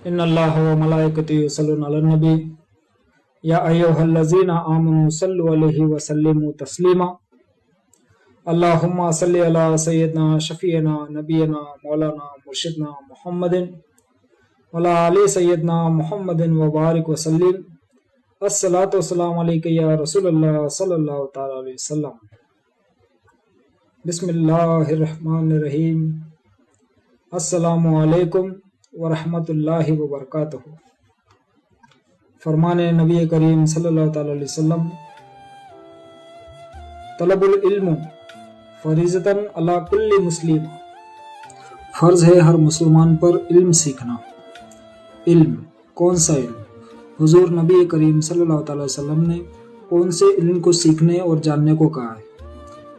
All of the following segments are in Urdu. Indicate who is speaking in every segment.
Speaker 1: إن الله وملائكته يصلون على النبي يا أيها الذين آمنوا صلوا عليه وسلموا تسليما اللهم صل على سيدنا شفيعنا نبينا مولانا مرشدنا محمد وعلى آل سيدنا محمد وبارك وسلم الصلاة والسلام عليك يا رسول الله صلى الله تعالى عليه وسلم بسم اللہ الرحمن الرحیم السلام علیکم ورحمۃ اللہ وبرکاتہ۔ فرمان نبی کریم صلی اللہ تعالی علیہ وسلم، طلب العلم فریضۃ علی کل مسلم، فرض ہے ہر مسلمان پر علم سیکھنا۔ علم کون سا علم؟ حضور نبی کریم صلی اللہ تعالی وسلم نے کون سے علم کو سیکھنے اور جاننے کو کہا ہے؟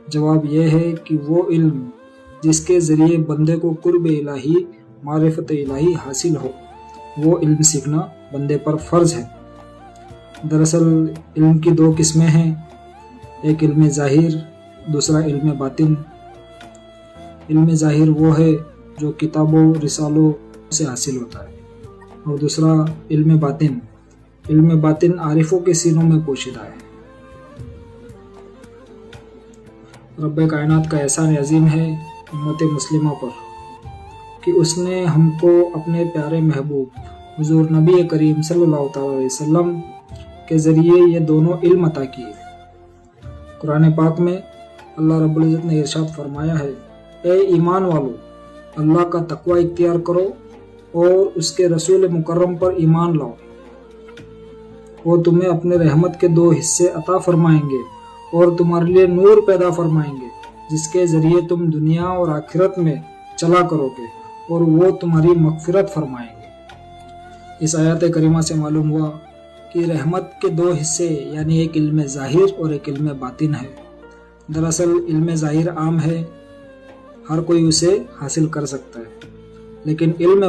Speaker 1: جواب یہ ہے کہ وہ علم جس کے ذریعے بندے کو قرب الہی، معرفت الہی حاصل ہو، وہ علم سیکھنا بندے پر فرض ہے۔ دراصل علم کی دو قسمیں ہیں، ایک علم ظاہر، دوسرا علم باطن۔ علم ظاہر وہ ہے جو کتابوں رسالوں سے حاصل ہوتا ہے، اور دوسرا علم باطن۔ علم باطن عارفوں کے سینوں میں پوشیدہ ہے۔ رب کائنات کا احسان عظیم ہے امت مسلمہ پر کہ اس نے ہم کو اپنے پیارے محبوب حضور نبی کریم صلی اللہ تعالی علیہ وسلم کے ذریعے یہ دونوں علم عطا کیے۔ قرآن پاک میں اللہ رب العزت نے ارشاد فرمایا ہے، اے ایمان والو، اللہ کا تقوی اختیار کرو اور اس کے رسول مکرم پر ایمان لاؤ، وہ تمہیں اپنے رحمت کے دو حصے عطا فرمائیں گے اور تمہارے لیے نور پیدا فرمائیں گے جس کے ذریعے تم دنیا اور آخرت میں چلا کرو گے اور وہ تمہاری مغفرت فرمائیں گے۔ اس آیات کریمہ سے معلوم ہوا کہ رحمت کے دو حصے یعنی ایک علم ظاہر اور ایک علم باطن ہے۔ دراصل علم ظاہر عام ہے، ہر کوئی اسے حاصل کر سکتا ہے، لیکن علم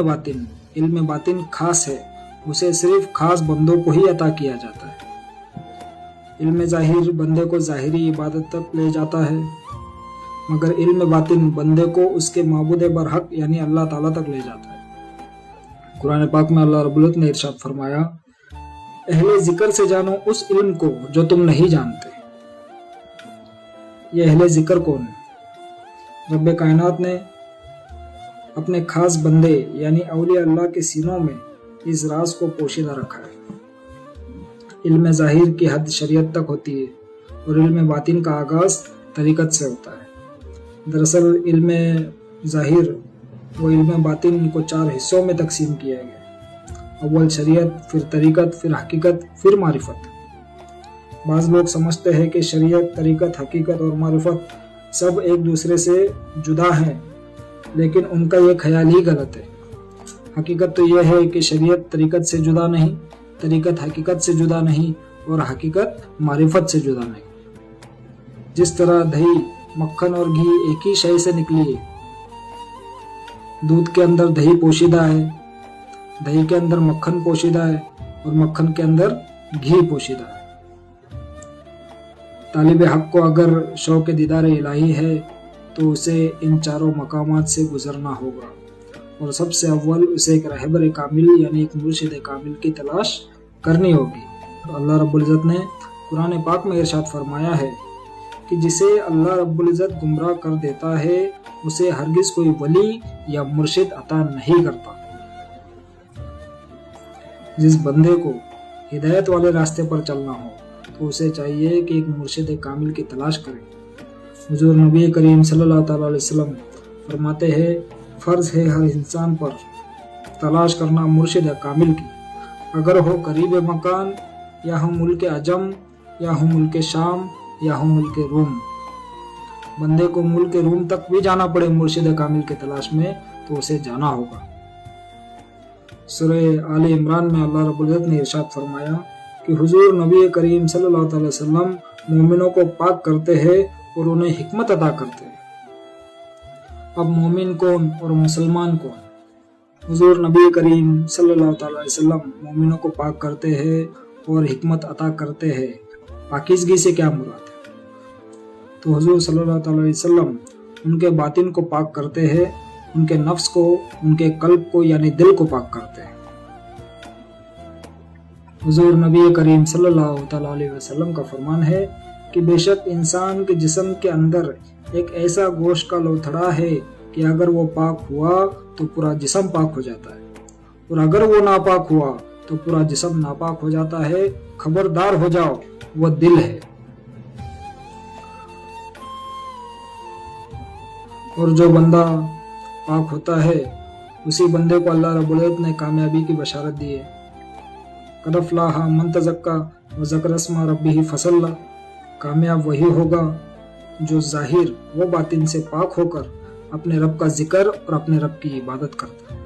Speaker 1: باطن خاص ہے، اسے صرف خاص بندوں کو ہی عطا کیا جاتا ہے۔ علم ظاہر بندے کو ظاہری عبادت تک لے جاتا ہے، مگر علم باطن بندے کو اس کے معبود برحق یعنی اللہ تعالیٰ تک لے جاتا ہے۔ قرآن پاک میں اللہ رب العزت نے ارشاد فرمایا، اہل ذکر سے جانو اس علم کو جو تم نہیں جانتے۔ یہ اہل ذکر کون ہے؟ رب کائنات نے اپنے خاص بندے یعنی اولیاء اللہ کے سینوں میں اس راز کو پوشیدہ رکھا ہے۔ علم ظاہر کی حد شریعت تک ہوتی ہے اور علم باطن کا آغاز طریقت سے ہوتا ہے۔ دراصل علم ظاہر و علم باطن کو 4 حصوں میں تقسیم کیا گیا، اول شریعت، پھر طریقت، پھر حقیقت، پھر معرفت۔ بعض لوگ سمجھتے ہیں کہ شریعت، طریقت، حقیقت اور معرفت سب ایک دوسرے سے جدا ہیں، لیکن ان کا یہ خیال ہی غلط ہے۔ حقیقت تو یہ ہے کہ شریعت طریقت سے جدا نہیں، طریقت حقیقت سے جدا نہیں، اور حقیقت معرفت سے جدا نہیں۔ جس طرح دہی، مکھن اور گھی ایک ہی شے سے نکلی ہے، دودھ کے اندر دہی پوشیدہ ہے، دہی کے اندر مکھن پوشیدہ ہے، اور مکھن کے اندر گھی پوشیدہ ہے۔ طالب حق کو اگر شوق دیدار الہی ہے تو اسے ان 4 مقامات سے گزرنا ہوگا، اور سب سے اول اسے ایک رہبر کامل یعنی ایک مرشد کامل کی تلاش کرنی ہوگی۔ اللہ رب العزت نے قرآن پاک میں ارشاد فرمایا ہے کہ جسے اللہ رب العزت گمراہ کر دیتا ہے اسے ہرگز کوئی ولی یا مرشد عطا نہیں کرتا۔ جس بندے کو ہدایت والے راستے پر چلنا ہو تو اسے چاہیے کہ ایک مرشد کامل کی تلاش کرے۔ حضور نبی کریم صلی اللہ تعالی علیہ وسلم فرماتے ہیں، فرض ہے ہر انسان پر تلاش کرنا مرشد کامل کی، اگر ہو قریب مکان، یا ہو ملک عجم، یا ہو ملک شام، یا ہو ملک روم۔ بندے کو ملک روم تک بھی جانا پڑے مرشد کامل کی تلاش میں تو اسے جانا ہوگا۔ سورہ آل عمران میں اللہ رب العزت نے ارشاد فرمایا کہ حضور نبی کریم صلی اللہ علیہ وسلم مومنوں کو پاک کرتے ہیں اور انہیں حکمت عطا کرتے ہیں۔ اب مومن کون اور مسلمان کون؟ حضور نبی کریم صلی اللہ علیہ وسلم مومنوں کو پاک کرتے ہیں اور حکمت عطا کرتے ہیں۔ پاکیزگی سے کیا مراد ہے؟ تو حضور صلی اللہ علیہ وسلم ان کے باطن کو پاک کرتے ہیں، ان کے نفس کو، ان کے قلب کو یعنی دل کو پاک کرتے ہیں، حضور نبی کریم صلی اللہ تعالیٰ علیہ وسلم کا فرمان ہے کہ بے شک انسان کے جسم کے اندر ایک ایسا گوشت کا لوتھڑا ہے کہ اگر وہ پاک ہوا تو پورا جسم پاک ہو جاتا ہے، اور اگر وہ ناپاک ہوا تو پورا جسم ناپاک ہو جاتا ہے۔ خبردار ہو جاؤ، وہ دل ہے، اور جو بندہ پاک ہوتا ہے اسی بندے کو اللہ رب العزت نے کامیابی کی بشارت دی ہے۔ قد افلح من تزکا وذکر اسم ربہ فصلی، کامیاب وہی ہوگا جو ظاہر و باطن سے پاک ہو کر اپنے رب کا ذکر اور اپنے رب کی عبادت کرتا ہے۔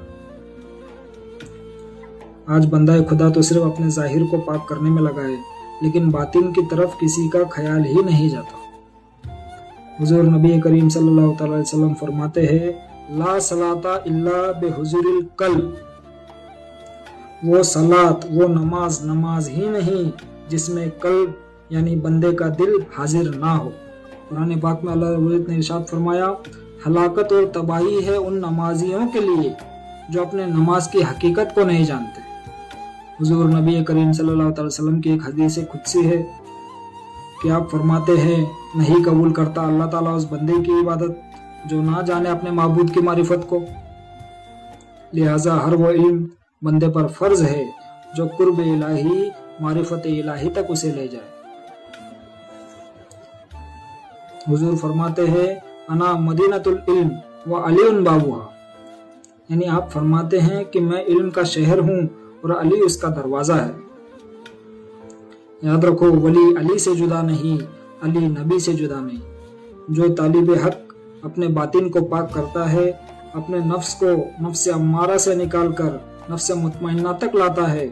Speaker 1: آج بندہ خدا تو صرف اپنے ظاہر کو پاک کرنے میں لگا ہے، لیکن باطن کی طرف کسی کا خیال ہی نہیں جاتا۔ حضور نبی کریم صلی اللہ تعالی وسلم فرماتے ہیں لا صلاۃ الا بحضور القلب، وہ صلاۃ، وہ نماز ہی نہیں جس میں قلب یعنی بندے کا دل حاضر نہ ہو۔ قرآن پاک میں اللہ رب العزت نے ارشاد فرمایا ہلاکت اور تباہی ہے ان نمازیوں کے لیے جو اپنے نماز کی حقیقت کو نہیں جانتے۔ حضور نبی کریم صلی اللہ تعالی وسلم کی ایک حدیث قدسی ہے کہ آپ فرماتے ہیں نہیں قبول کرتا اللہ تعالیٰ اس بندے کی عبادت جو نہ جانے اپنے معبود کی معرفت کو، لہذا ہر وہ علم بندے پر فرض ہے جو قرب الہی، معرفت الہی تک اسے لے جائے۔ حضور فرماتے ہیں انا مدینۃ العلم و علی بابوہا، یعنی آپ فرماتے ہیں کہ میں علم کا شہر ہوں اور علی اس کا دروازہ ہے۔ یاد رکھو ولی علی سے جدا نہیں، علی نبی سے جدا نہیں۔ جو طالب حق اپنے باطن کو پاک کرتا ہے، اپنے نفس کو نفس امارہ سے نکال کر نفس مطمئنہ تک لاتا ہے،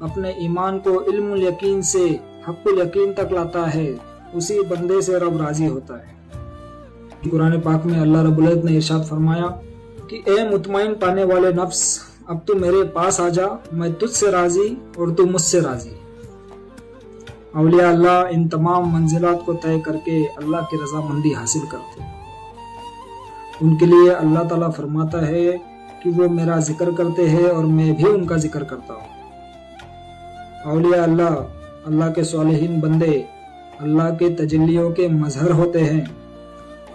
Speaker 1: اپنے ایمان کو علم الیقین سے حق الیقین تک لاتا ہے، اسی بندے سے رب راضی ہوتا ہے۔ قرآن پاک میں اللہ رب العزت نے ارشاد فرمایا کہ اے مطمئن پانے والے نفس، اب تو میرے پاس آ جا، میں تجھ سے راضی اور تو مجھ سے راضی۔ اولیاء اللہ ان تمام منزلات کو طے کر کے اللہ کی رضامندی حاصل کرتے ہیں۔ ان کے لیے اللہ تعالیٰ فرماتا ہے کہ وہ میرا ذکر کرتے ہیں اور میں بھی ان کا ذکر کرتا ہوں۔ اولیاء اللہ، اللہ کے صالحین بندے اللہ کے تجلیوں کے مظہر ہوتے ہیں۔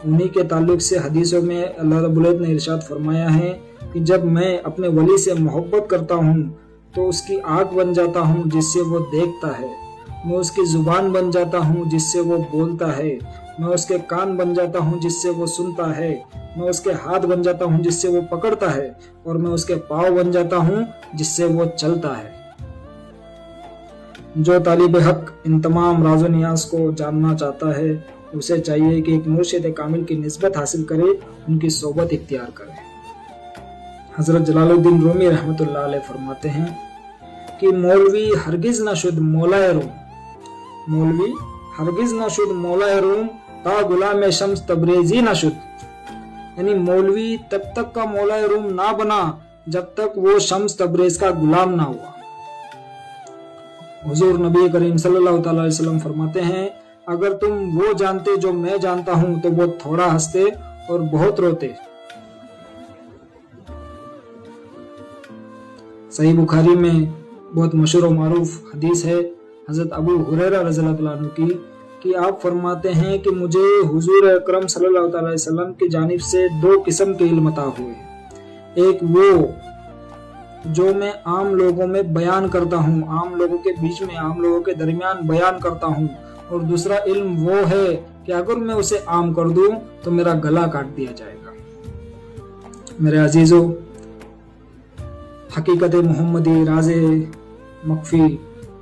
Speaker 1: انہی کے تعلق سے حدیثوں میں اللہ رب العزت نے ارشاد فرمایا ہے کہ جب میں اپنے ولی سے محبت کرتا ہوں تو اس کی آنکھ بن جاتا ہوں جس سے وہ دیکھتا ہے، میں اس کی زبان بن جاتا ہوں جس سے وہ بولتا ہے، میں اس کے کان بن جاتا ہوں جس سے وہ سنتا ہے، میں اس کے ہاتھ بن جاتا ہوں جس سے وہ پکڑتا ہے، اور میں اس کے پاؤں بن جاتا ہوں جس سے وہ چلتا ہے۔ جو طالب حق ان تمام راز و نیاز کو جاننا چاہتا ہے اسے چاہیے کہ ایک مرشد کامل کی نسبت حاصل کرے، ان کی صحبت اختیار کرے۔ حضرت جلال الدین رومی رحمۃ اللہ علیہ فرماتے ہیں کہ مولوی ہرگز نہ شد مولائے روم، مولوی ہرگز نہ شد مولائے روم تا غلام شمس تبریزی نہ شد، یعنی مولوی تب تک کا مولائے روم نہ بنا جب تک وہ شمس تبریز کا غلام نہ ہوا۔ حضور نبی کریم صلی اللہ تعالی علیہ وسلم فرماتے ہیں اگر تم وہ جانتے جو میں جانتا ہوں تو وہ تھوڑا ہنستے اور بہت روتے۔ صحیح بخاری میں بہت مشہور و معروف حدیث ہے حضرت ابو ہریرہ رضی اللہ عنہ کی کہ آپ فرماتے ہیں کہ مجھے حضور اکرم صلی اللہ تعالی علیہ وسلم کی جانب سے دو قسم کے علم عطا ہوئے، ایک وہ جو میں عام لوگوں میں بیان کرتا ہوں، عام لوگوں کے بیچ میں، عام لوگوں کے درمیان بیان کرتا ہوں، اور دوسرا علم وہ ہے کہ اگر میں اسے عام کر دوں تو میرا گلا کاٹ دیا جائے گا۔ میرے عزیزو، حقیقت محمدی، راز مخفی،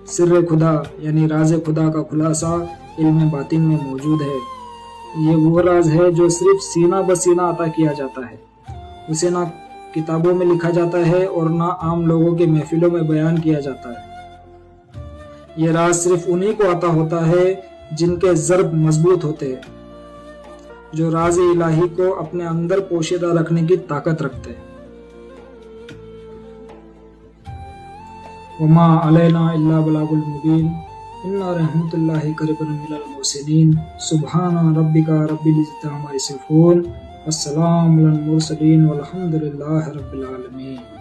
Speaker 1: سر خدا یعنی راز خدا کا خلاصہ علم باطن میں موجود ہے۔ یہ وہ راز ہے جو صرف سینہ بسینہ عطا کیا جاتا ہے، اسے نہ کتابوں میں لکھا جاتا ہے اور نہ عام لوگوں کے محفلوں میں بیان کیا جاتا ہے۔ یہ راز صرف انہی کو عطا ہوتا ہے جن کے ضرب مضبوط ہوتے ہیں، جو راز الہی کو اپنے اندر پوشیدہ رکھنے کی طاقت رکھتے ہیں۔ وما علینا الا بلاغ المبین انا رحمت اللہ قریب من المحسنین سبحان ربک رب العزۃ عما یصفون والسلام علی المرسلین والحمد للہ رب العالمین۔